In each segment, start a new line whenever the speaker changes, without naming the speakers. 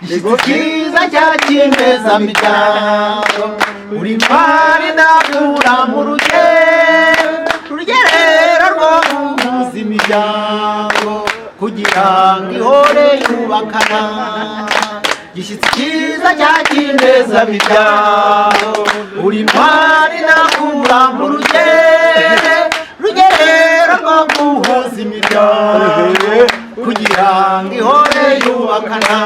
Gishikiza cya kimeza miryango uri ntwari ndakura mu rugerero rwo guhuza imiryango kugira ngo ihore yubakana Gishikiza cya kimeza miryango uri ntwari ndakura mu rugerero rwo guhuza imiryango kugira ngo ihore yubakana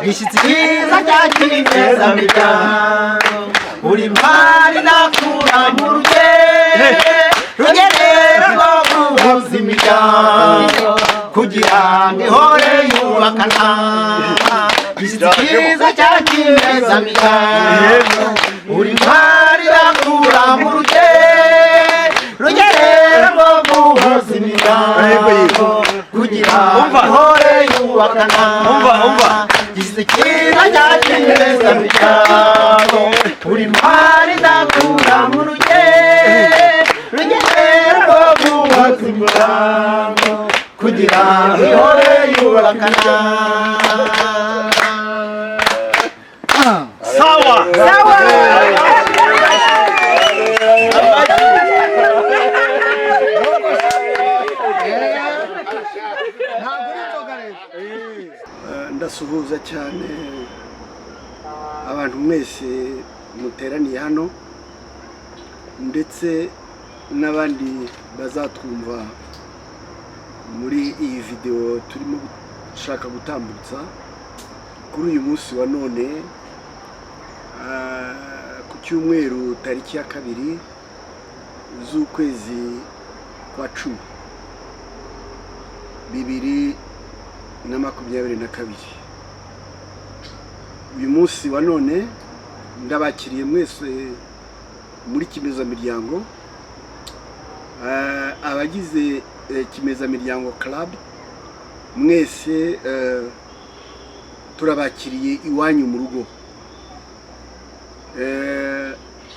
Gishikiza cya kimeza miryango uri ntwari ndakura mu rugerero rwo guhuza imiryango kugira ngo ihore yubakana Gishikiza cya kimeza miryango uri ntwari ndakura mu rugerero rwo guhuza imiryango kugira ngo ihore yubakana Gishikiza cya kimeza miryango uri ntwari ndakura mu rugerero rwo guhuza imiryango kugira ngo ihore yubakana Sawa
ndasuhuza cyane abantu mwese muteraniye hano ndetse n'abandi bazatwumva muri iyi video turimo gushaka gutambutsa kuri uyu munsi wa none ku cyumweru tariki ya 2 z'ukwezi kwa 10 2022 uyu munsi wa none ndabakiriye mwese muri kimeza miryango abagize kimeza miryango club mwese turabakiriye iwanyu mu rugo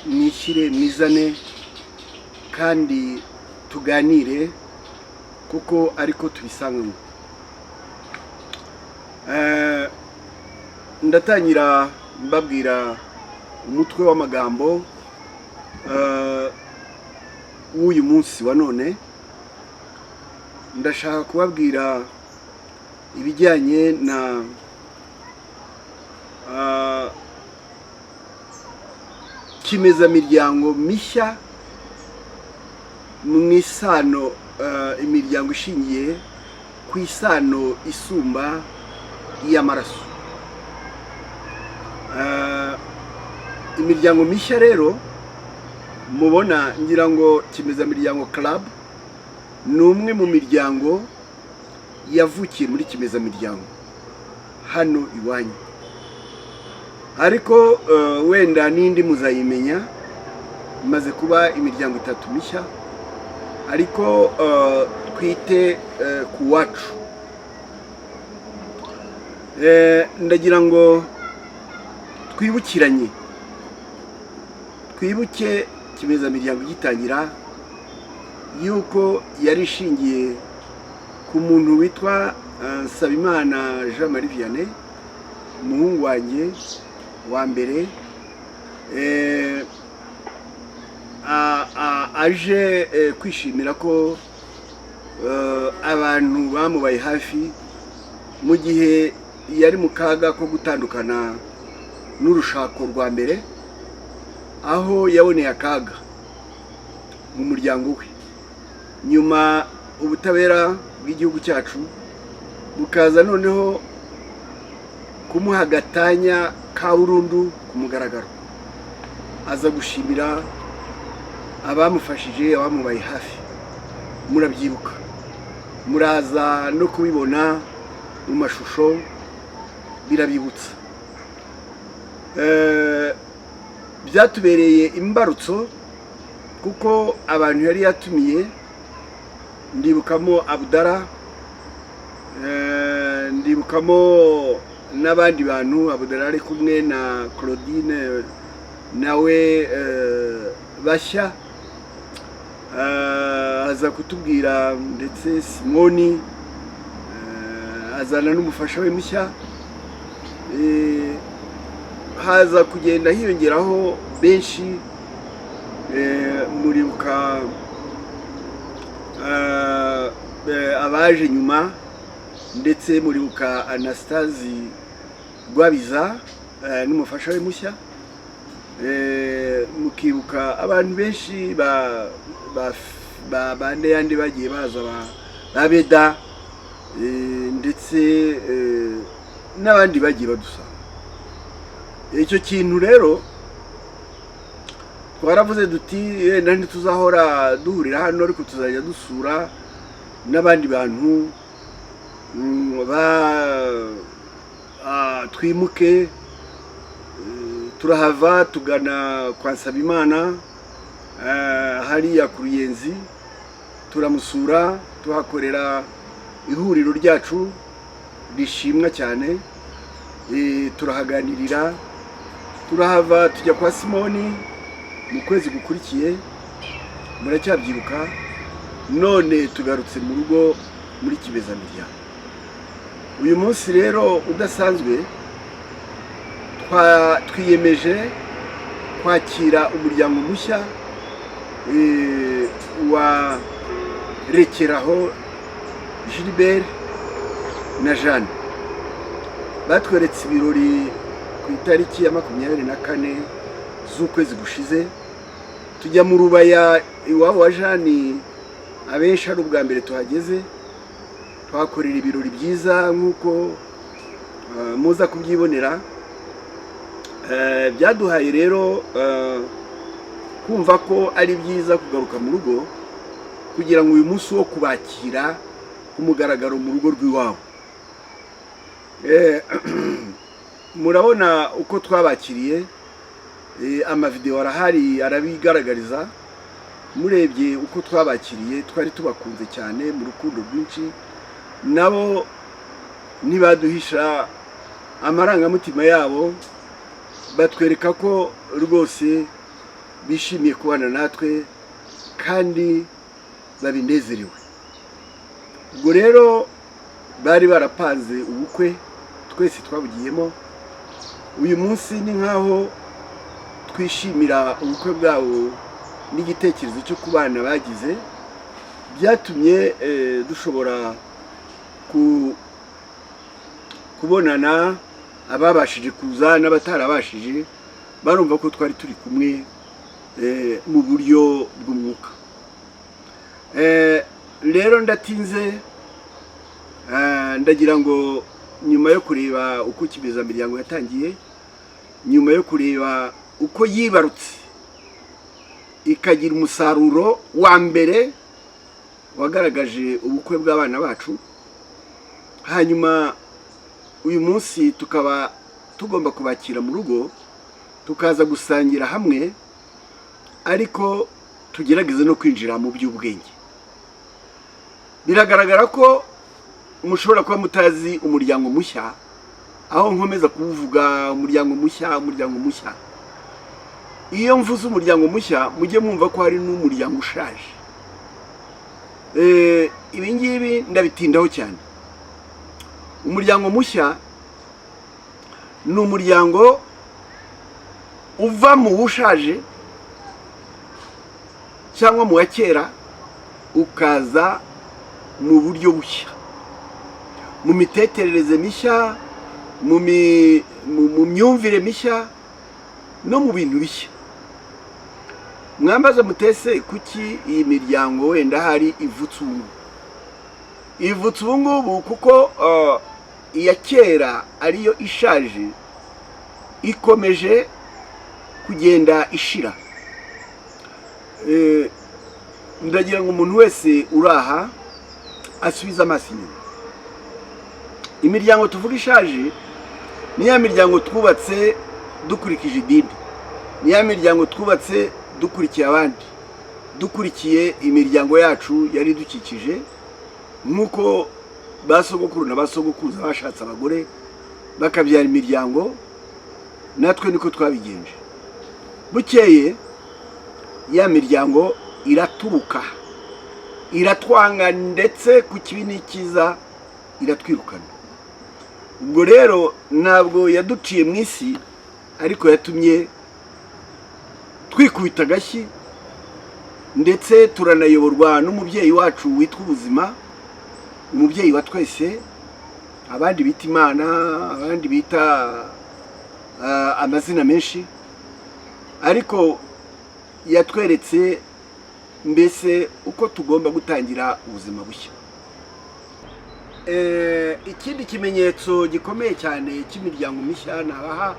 nishyire mizane kandi tuganire kuko ariko tubisangamo ndatangira mbabwira umutwe w'amagambo w'uyu munsi wa none ndashaka kubabwira ibijyanye na kimeza miryango mishya mu isano imiryango ishingiye ku isano isumba y'amaraso imiryango mishya rero mubona ngira ngo kimeza miryango club ni umwe mu miryango yavukiye muri kimeza miryango hano iwanyu ariko wenda n'indi muzayimenya maze kuba imiryango 3 mishya ariko twite ku wacu ndagira ngo twibukiranye twibuke kimeza miryango gitangira yuko yari ishingiye ku muntu witwa Nsabimana Jean Marie Vianney umuhungu wanjye wa mbere aje kwishimira ko abantu bamubaye hafi mu gihe yari mu kaga ko gutandukana n'urushako rwa mbere aho yaboneye akaga mu muryango we nyuma ubutabera bw'igihugu cyacu bukaza noneho kumuha gatanya ka burundu ku mugaragaro aza gushimira abamufashije abamubaye hafi murabyibuka muraza no kubibona mu mashusho birabibutsa byatubereye imbarutso kuko abantu yari yatumiye ndibukamo Abdara ndibukamo n'abandi bantu Abdara ari kumwe na Claudine nawe bashya aza kutubwira ndetse Simoni azana n'umufasha we mushya haza kugenda hiyongeraho benshi muribuka abaje nyuma ndetse muribuka Anastasie Rwabiza n'umufasha we mushya mukibuka abantu benshi bande yandi bagiye baza babeda ndetse n'abandi bagiye badusanga. Icyo kintu rero twaravuze duti yenda ntituzahora duhurira hano ariko tuzajya dusura n'abandi bantu twimuke turahava tugana kwa Nsabimana hariya ku Ruyenzi turamusura tuhakorera ihuriro ryacu rishimwa cyane turahaganirira turahava tujya kwa Simoni mu kwezi gukurikiye muracyabyibuka none tugarutse mu rugo muri Kibezamiryango. Uyu munsi rero udasanzwe twiyemeje kwakira umuryango mushya wa Rekeraho Gilbert na Jeanne. Batweretse ibirori ku itariki ya 24 z'ukwezi gushize tujya mu Rubaya iwabo wa Jeanne, abenshi ari ubwa mbere tuhageze twakorera ibirori byiza nk'uko muza kubyibonera. Byaduhaye rero kumva ko ari byiza kugaruka mu rugo kugira ngo uyu munsi wo kubakira kumugaragaro mu rugo rw'iwabo. Murabona uko twabakiriye, amavideo arahari arabigaragariza. Murebye uko twabakiriye twari tubakunze cyane mu rukundo rwinshi, nabo nibaduhisha amarangamutima yabo batwereka ko rwose bishimiye kubana natwe kandi babinezerewe. Ubwo rero bari barapanze ubukwe twese twabugiyemo. Uyu munsi ni nkaho twishimira ubukwe bwabo n'igitekerezo cyo kubana bagize, byatumye dushobora kubonana ababashije kuza n'abatarabashije, barumva ko twari turi kumwe mu buryo bw'umwuka. Rero ndatinze, ndagira ngo nyuma yo kureba uko Kibezamiryango yatangiye, nyuma yo kureba uko yibarutse ikagira umusaruro wa mbere wagaragaje ubukwe bw'abana bacu, hanyuma uyu munsi tukaba tugomba kubakira mu rugo tukaza gusangira hamwe, ariko tugerageze no kwinjira mu by'ubwenge. Biragaragara ko mushobora kuba mutazi umuryango mushya, aho nkomeza kuvuga umuryango mushya umuryango mushya. Iyo mvuze umuryango mushya mujye mwumva ko hari n'umuryango ushaje. Ibi ngibi ndabitindaho cyane. Umuryango mushya ni umuryango uva mu bushaje cyangwa mu kera ukaza mu buryo bushya, mu mitekerereze mishya, mu myumvire mishya no mu bintu bishya. Mwambaza mutese kuki iyi miryango wenda hari ivutse ubu? Ivutse ubu ngubu kuko iya kera ariyo ishaje ikomeje kugenda ishira. Ndagira ngo umuntu wese uraha asubiza amaso inyuma. Imiryango tuvuga ishaje ni ya miryango twubatse dukurikije idini, ni ya miryango twubatse dukurikiye abandi, dukurikiye imiryango yacu yari dukikije, nk'uko basogokuru na basogokuruza bashatse abagore bakabyara imiryango, natwe niko twabigenje. Bukeye ya miryango iraturuka, iratwanga, ndetse ku kibi n'ikiza iratwirukana. ubwo rero ntabwo yaduciye mu isi ariko yatumye twikubita agashyi ndetse turanayoborwa n'umubyeyi wacu witwa ubuzima, umubyeyi wa twese, abandi bita Imana, abandi bita amazina menshi, ariko yatweretse mbese uko tugomba gutangira ubuzima bushya. Ikindi kimenyetso gikomeye cyane cy'imiryango mishya nabaha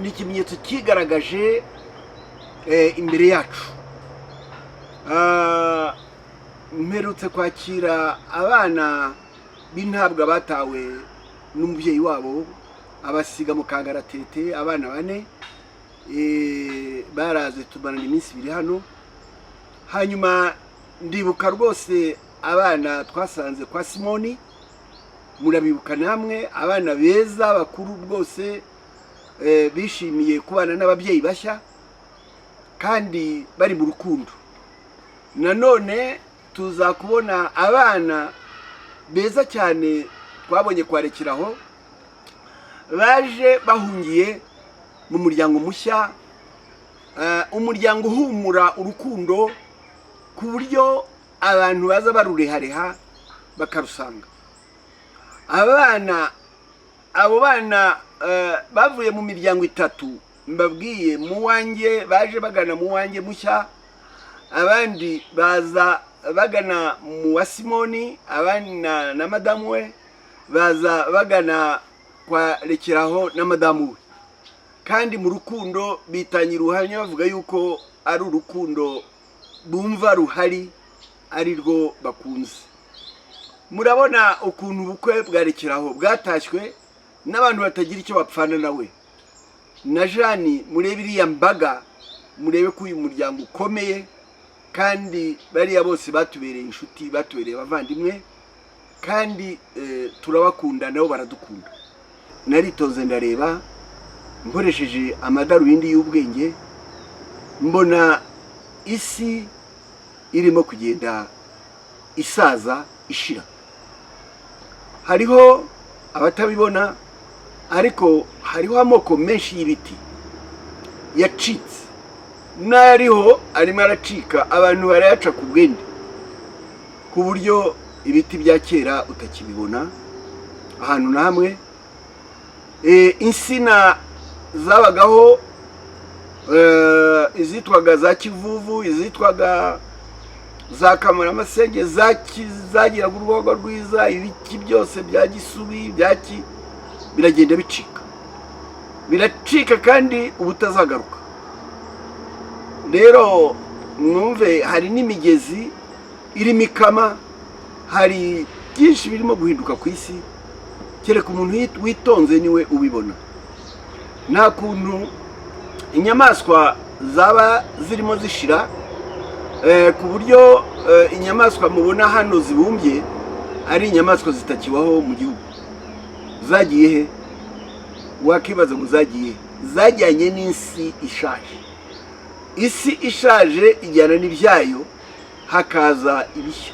ni ikimenyetso kigaragaje imbere yacu. Mperutse kwakira abana b'intabwa batawe n'umubyeyi wabo abasiga mu kangaratete, abana 4 baraze tumarana iminsi 2 hano. Hanyuma ndibuka rwose abana twasanze kwa Simoni, murabibuka namwe, abana beza bakuru rwose bishimiye kubana n'ababyeyi bashya kandi bari mu rukundo. Nanone tuza kubona abana beza cyane twabonye kwa Rekeraho, baje bahungiye mu muryango mushya, umuryango uhumura urukundo ku buryo abantu baza barurehareha bakarusanga. Abo bana bavuye mu miryango 3 mbabwiye, mu wanjye baje bagana mu wanjye mushya, abandi baza bagana mu wa Simoni, abandi na madamu we baza bagana kwa Rekeraho na madamu we, kandi mu rukundo bitangira ubuhamya bavuga yuko ari urukundo bumva ruhari, ari rwo bakunze. Murabona ukuntu ubukwe bwa Rekeraho bwatashywe n'abantu batagira icyo bapfana nawe. Na Jeanne, murebe iriya mbaga, murebe ko uyu muryango ukomeye, kandi bariya bose batubereye inshuti, batubereye abavandimwe, kandi turabakunda nabo baradukunda. Naritonze ndareba, nkoresheje amadarubindi y'ubwenge, mbona isi irimo kugenda isaza ishira. Hariho abatabibona, ariko hariho amoko menshi y'ibiti yacitse, n'ariho arimo aracika, abantu barayaca ku bwende, ku buryo ibiti bya kera utakibibona ahantu na hamwe. Insina zabagaho, izitwaga za kivuvu, izitwaga za kamaramasenge, zagiraga urwogo rwiza, ibiki byose bya gisubi, byaki biragenda biracika kandi ubutazagaruka. Rero mwumve, hari n'imigezi irimo ikama, hari byinshi birimo guhinduka ku isi, kereka umuntu witonze niwe ubibona. Nta kuntu inyamaswa zaba zirimo zishira, ku buryo inyamaswa mubona hano zibumbye ari inyamaswa zitakibaho mu gihugu. Zagiye he? Wakibaza ngo zagiye? Zajyanye n'isi ishaje. Isi ishaje ijyana n'ibyayo, hakaza ibishya.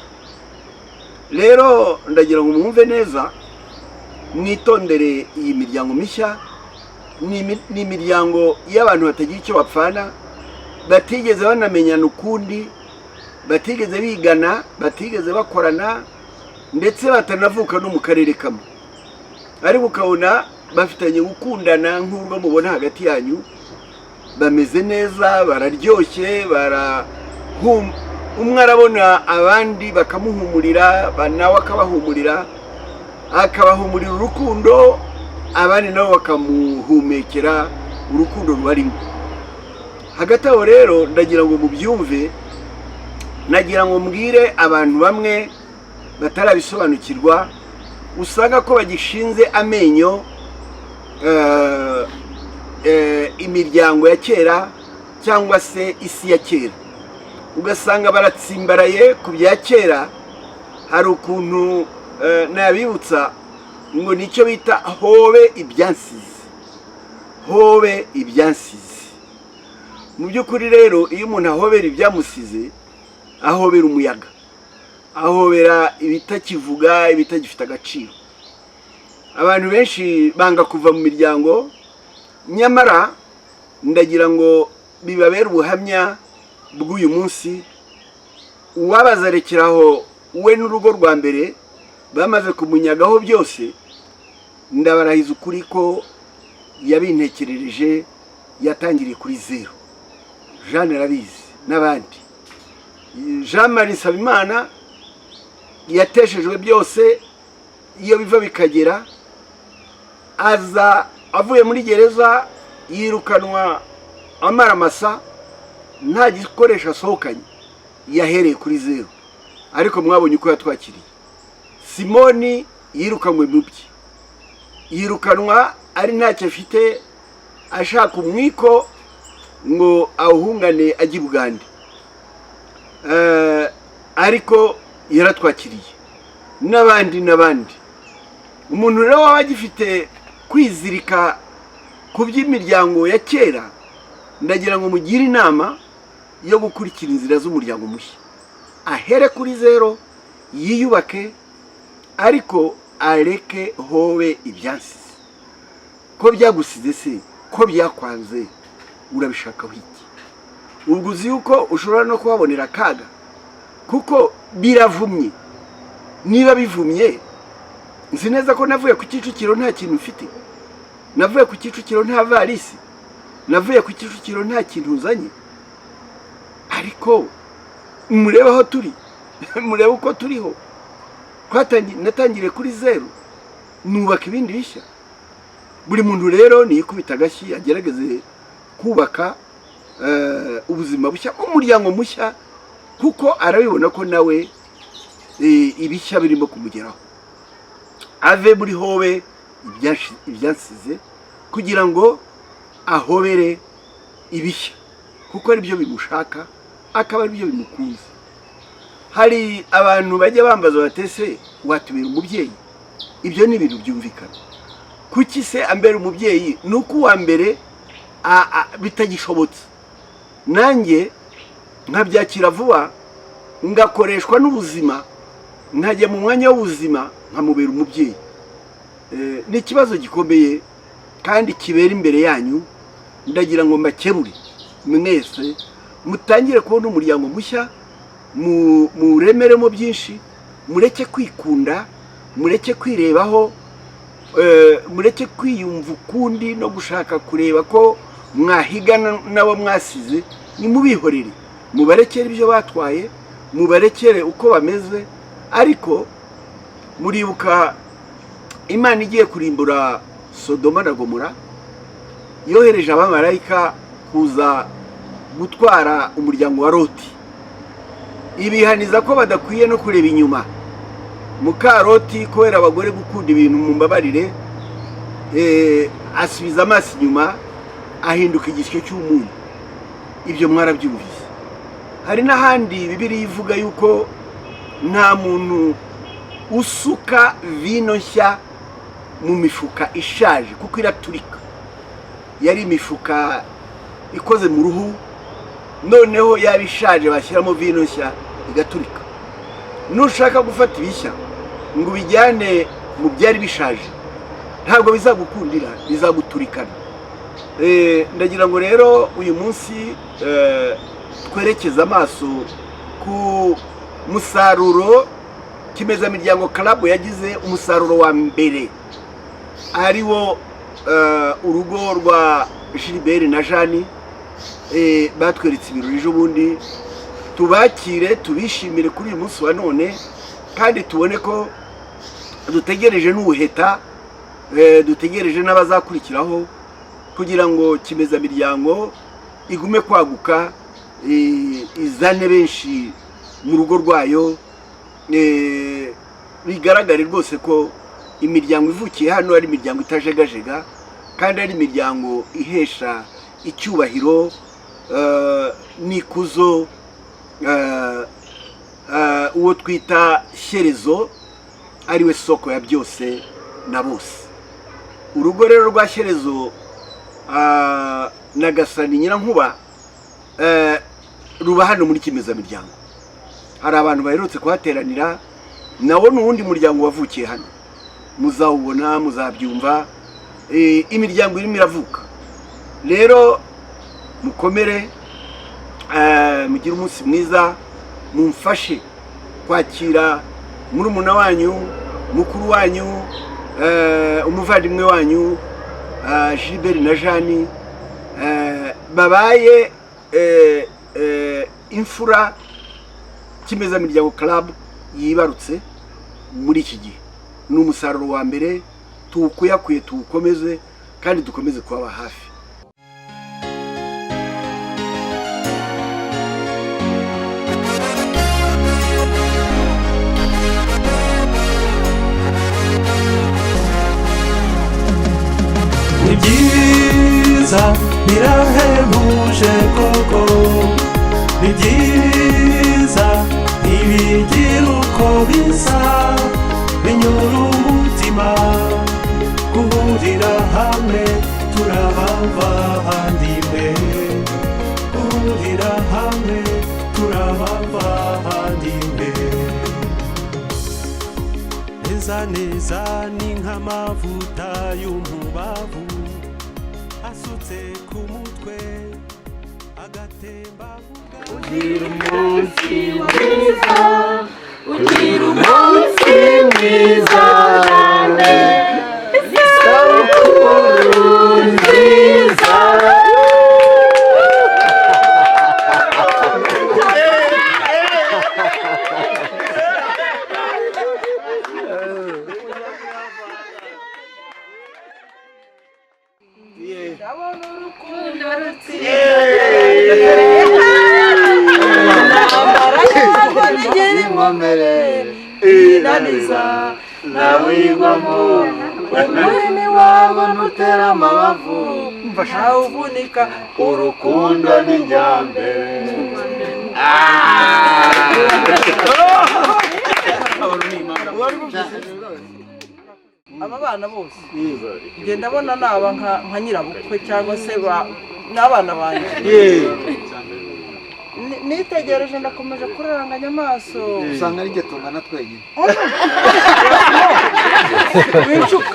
Rero ndagira ngo mwumve neza, mwitondere iyi miryango mishya. Ni imiryango y'abantu batagira icyo bapfana, batigeze banamenyana ukundi, batigeze bigana, batigeze bakorana, ndetse batanavuka no mu karere kamwe, ariko ukabona bafitanye gukundana nk'urwo mubona hagati yanyu. Bameze neza, bararyoshye, umwe arabona abandi bakamuhumurira, nawe akabahumurira, akabahumurira urukundo, abandi nabo bakamuhumekera urukundo rubarimo. Hagati aho rero ndagira ngo mubyumve, nagira ngo mbwire abantu bamwe batarabisobanukirwa, usanga ko bagishinze amenyo imiryango ya kera cyangwa se isi ya kera, ugasanga baratsimbaraye ku bya kera. Hari ukuntu nabibutsa ngo nicyo bita hobe ibyansize, hobe ibyansize. Mu by'ukuri rero iyo umuntu ahobera ibyamusize, ahobera umuyaga, ahobera ibitakivuga, ibitagifite agaciro. abantu benshi banga kuva mu miryango, nyamara ndagira ngo bibabere ubuhamya bw'uyu munsi. Uwabaza Rekeraho we n'urugo rwa mbere bamaze kumunyagaho byose, ndabarahiza ukuri ko yabintekerereje, yatangiriye kuri zero. Jeanne arabizi n'abandi. Jean Marie Nsabimana yateshejwe byose, iyo biva bikagera, aza avuye muri gereza, yirukanwa amaramasa, nta gikoresho asohokanye, yahereye kuri zero. Ariko mwabonye uko yatwakiriye. Simoni yirukanwe mu bye, yirukanwa ari ntacyo afite, ashaka umwiko ngo awuhungane ajye i Bugande. Ariko yaratwakiriye n'abandi. Umuntu rero waba agifite kwizirika ku by'imiryango ya kera, ndagira ngo mugire inama yo gukurikira inzira z'umuryango mushya. Ahere kuri zero, yiyubake, ariko areke howe ibyansize. Ko byagusize se, ko byakwanze, urabishakaho iki? Ubwo uzi yuko ushobora no kuhabonera akaga, kuko biravumye. Niba bivumye, nzi neza ko navuye ku Kicukiro nta kintu mfite, navuye ku Kicukiro nta varisi, navuye ku Kicukiro nta kintu uzanye. Ariko murebe aho turi, murebe uko turiho. Natangire kuri zero, nubaka ibindi bishya. Buri muntu rero niyikubita agashyi, agerageze kubaka ubuzima bushya, umuryango mushya, kuko arabibona ko nawe ibishya birimo kumugeraho. Ave muri howe ibyansize, kugira ngo ahobere ibishya, kuko ari byo bimushaka, akaba ari byo bimukunze. Hari abantu bajya bambaza batese, watubera umubyeyi? Ibyo ni ibintu byumvikana. Kuki se ambera umubyeyi? Nuko uwa mbere bitagishobotse, nanjye nkabyakira vuba, ngakoreshwa n'ubuzima, nkajya mu mwanya w'ubuzima, nkamubera umubyeyi. Ni ikibazo gikomeye kandi kibera imbere yanyu. Ndagira ngo mbakebure mwese, mutangire kubona umuryango mushya, muremeremo byinshi, mureke kwikunda, mureke kwirebaho, mureke kwiyumva ukundi no gushaka kureba ko mwahigana nabo mwasize. Nimubihorere, mubarekere ibyo batwaye, mubarekere uko bameze. Ariko muribuka Imana igiye kurimbura Sodoma na Gomora, yohereje abamarayika kuza gutwara umuryango wa Loti. Ibihaniza ko badakwiye no kureba inyuma. Muka Loti kubera abagore gukunda ibintu mumbabarire, asubiza amaso inyuma, ahinduka igisyo cy'umunyu. Ibyo mwarabyumvise. Hari n'ahandi Bibiliya ivuga yuko nta muntu usuka vino nshya mu mifuka ishaje, kuko iraturika. Yari imifuka ikoze mu ruhu, noneho yaba ishaje bashyiramo vino nshya igaturika. Nushaka gufata ibishya ngo bijyane mu byari bishaje, ntabwo bizagukundira, bizaguturikana. Ndagira ngo rero uyu munsi twerekeza amaso ku musaruro Kimezamiryango Club yagize. Umusaruro wa mbere ari wo urugo rwa Gilbert na Jeanne, batweretse ibirori ejo bundi. Tubakire, tubishimire kuri uyu munsi wa none, kandi tubone ko dutegereje n'ubuheta, dutegereje n'abazakurikiraho, kugira ngo Kimezamiryango igume kwaguka, izane benshi mu rugo rwayo. Bigaragare rwose ko imiryango ivukiye hano ari imiryango itajegajega, kandi ari imiryango ihesha icyubahiro n'ikuzo uwo twita Shyerezo, ariwe soko ya byose na bose. Urugo rero rwa Shyerezo na Gasani Nyirankuba ruba hano muri Kimezamiryango. Hari abantu baherutse kuhateranira, nawo n'uwundi muryango wavukiye hano. muzawubona muzabyumva imiryango irimo iravuka rero mukomere mugire umunsi mwiza mumfashe kwakira murumuna wanyu mukuru wanyu umuvandimwe wanyu Gilbert na Jeanne babaye imfura cy'imezamiryango club yibarutse muri iki gihe ni umusaruro wa mbere tuwukuyakuye tuwukomeze kandi dukomeze kubaba hafi.
Nibyiza birahebuje koko nibyiza ibigira uko bisa binyura umutima guhurira hamwe turabavandimwe guhurira hamwe turabavandimwe neza neza ni nk'amavuta y'umubavu asutse ku mutwe agatemba
ugira umunsi mwiza ugira umunsi mwiza Jeanne isabukuru nziza ndabona urukundo inaniza nawigwamo umwini wabo nutera amabavu ntawuvunika urukundo n'ijyambere. Aba bana bose ngenda ndabona naba nka nyirabukwe cyangwa se n'abana banjye nitegereje ndakomeje kuraranganya amaso
usanga ari tungana twenyine
wincuka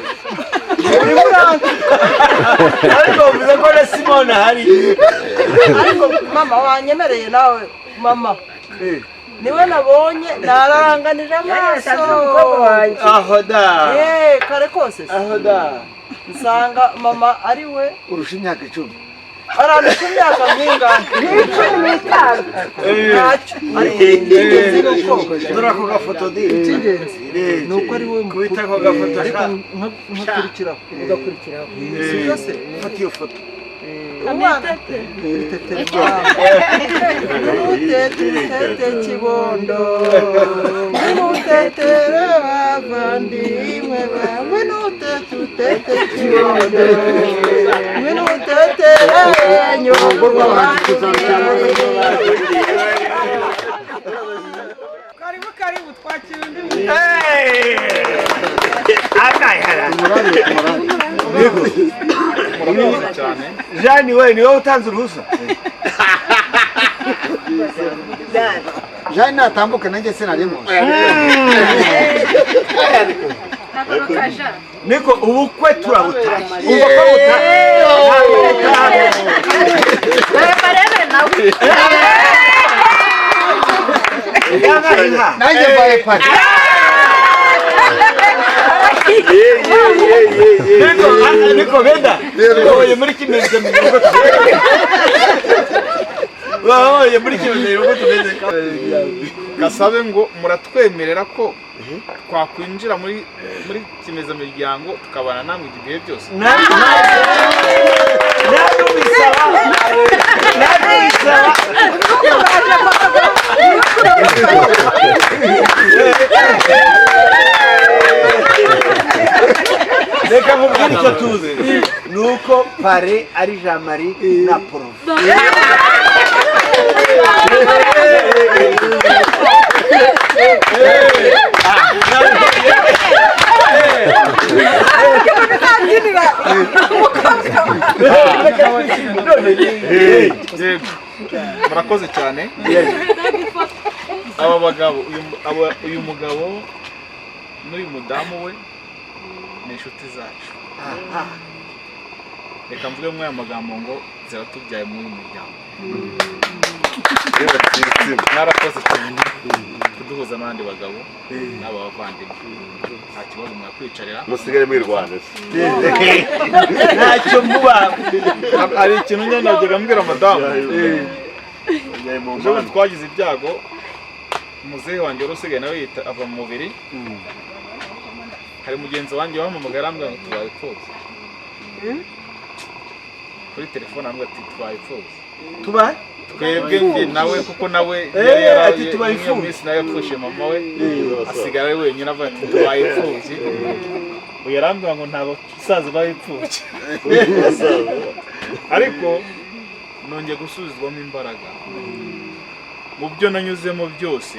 ariko bivuze ko na Simona hari ariko mama wanyemereye nawe mama niwe nabonye nararanganije amaso aho da kare kose aho da nsanga mama ari we
urusha imyaka 10
arandika imyaka mwingana 15 ntacyo ariko ingenzi nuko dore ako gafoto ingenzi nuko ari we kubita ako gafoto nkakurikiraho ugakurikiraho sibyo se ufata iyo foto Nutete kibondo Nutetere bavandimwe bawe Nutete kibondo Nutetere nyoko Karibu twakira undi Jeanne we niwe utanze uruhusa
Jeanne natambuka nanjye sinarimo
niko ubukwe turabutashye umva ko butashye
nanjye mbaye pari
niko benda oye muri kimeze mu rugo oye muri kimeze mu rugo tumeze
gasabe ngo muratwemerera ko twakwinjira muri kimeza miryango tukabana namwe igihe byose
reka mubwire icyo tuzi nuko pare ari Jean Marie na Prof
murakoze cyane aba bagabo uyu mugabo n'uyu mudamu we ni inshuti zacu. Reka mvuge mu aya magambo ngo ziratubyaye muri uyu muryango. Mwarakoze cyane kuduhuza n'abandi bagabo n'aba bavandimwe. Nta kibazo mwakwicarira
musigare mwirwanda.
ntacyo muba.
Hari ikintu nyine najyaga mbwira madamu. Ejo twagize ibyago, muzehe wanjye wari usigaye nawe ava mu mubiri. Hari mugenzi wanjye wampamagara ambwira ngo tubaye ipfubyi. Kuri telefone ambwira ati tubaye ipfubyi.
Tubaye?
Twebwe njye nawe kuko nawe yari yaraye iyo minsi nawe yapfushe mama we asigara ari wenyine avuga ati tubaye ipfubyi. Yarambwira ngo ntabwo saza baye ipfubyi. Ariko nongeye gusubizwamo imbaraga mu byo nanyuzemo byose.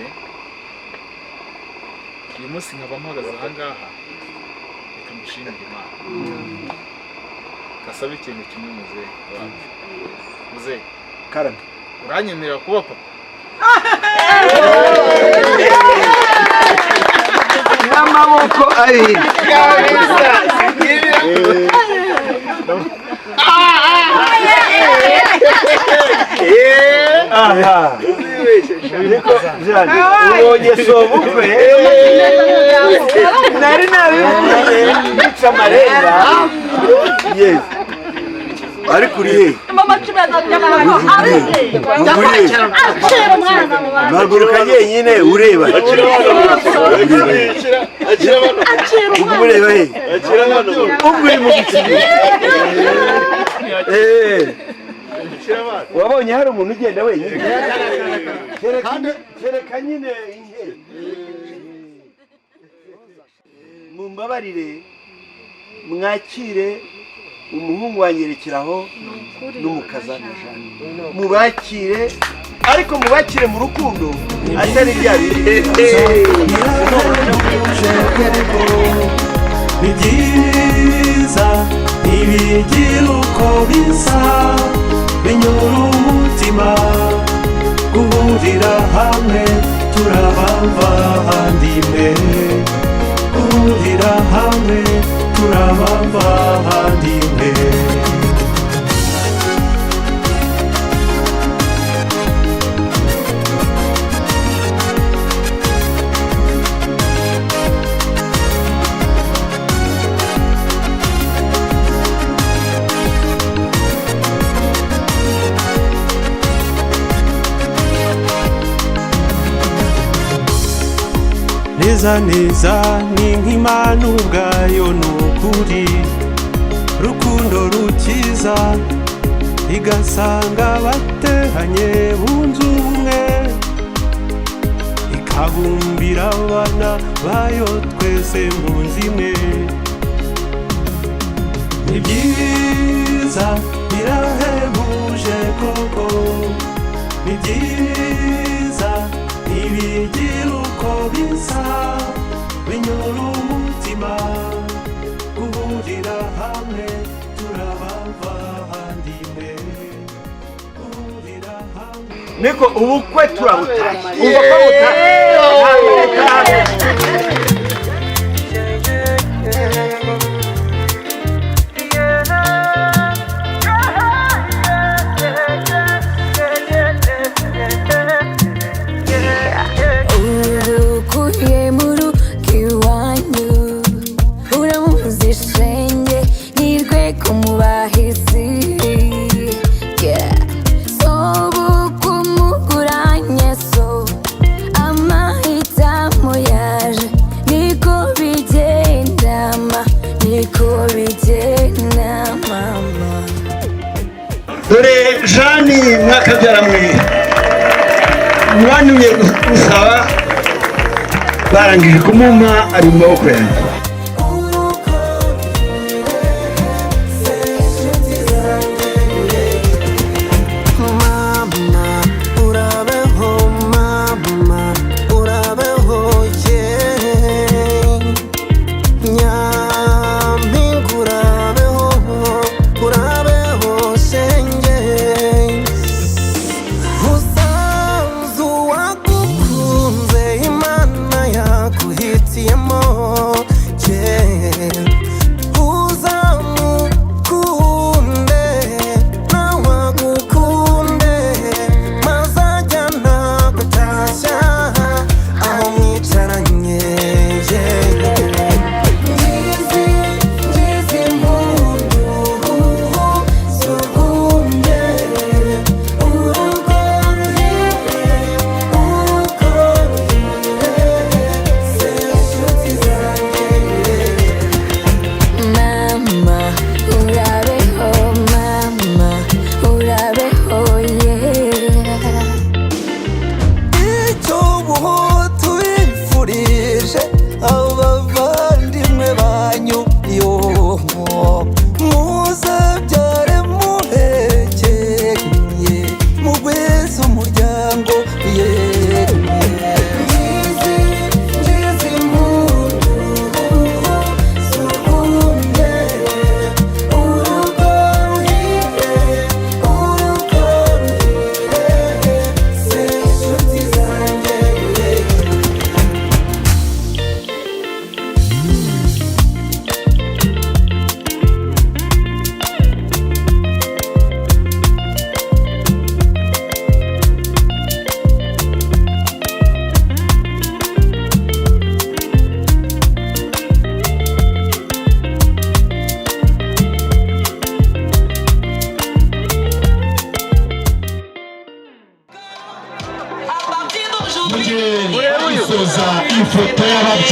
Uyu munsi nkaba mpagaze aha ngaha, reka mushimire Imana. Kasaba ikintu kimwe muzehe wacu. Muzehe
Karame,
uranyemerera kuba papa?
n'amaboko abiri. Niko Jeanne, ubonye sobukwe nari nabivuze nica amaremba. Yes, ariko uri hehe? Mpaguruka njyenyine ureba. Ubwo ureba hehe? Ubwo uri mu gitsina. Wabonye hari umuntu ugenda wenyine? Kereka nyine intebe. Mumbabarire mwakire umuhungu wanjye Rekeraho n'umukazana Jeanne. Mubakire, ariko mubakire mu rukundo atari bya bindi.
Ni byiza ntibigira uko bisa, binyura umutima guhurira hamwe turabavandimwe, guhurira hamwe turabavandimwe. Neza neza ni nk'Imana ubwayo n'ukuri, rukundo rukiza igasanga bateranye bunze ubumwe, ikabumbira abana bayo twese mu nzu imwe. Ni byiza birahebuje koko, ni byiza ntibigira uko bisa, binyura umutima guhurira hamwe turabavandimwe, guhurira hamwe.
Niko ubukwe turabutashye. Umva ko dore Jeanne mwakabyaramwe mwantumye gusaba, barangije kumumpa ari mu maboko yanjye.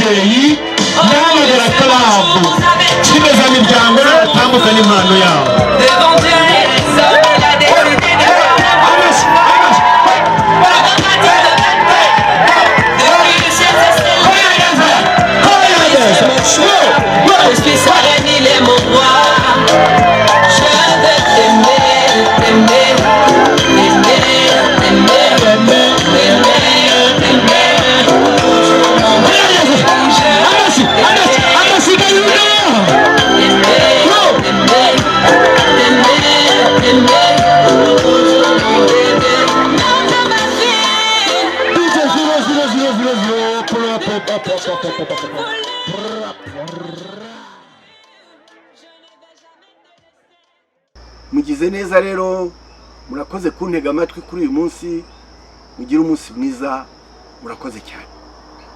ababyeyi n'abagera club kimeza miryango n'abatambukana impano yabo.
Mugize neza rero, murakoze kuntega amatwi kuri uyu munsi. Mugire umunsi mwiza, murakoze cyane.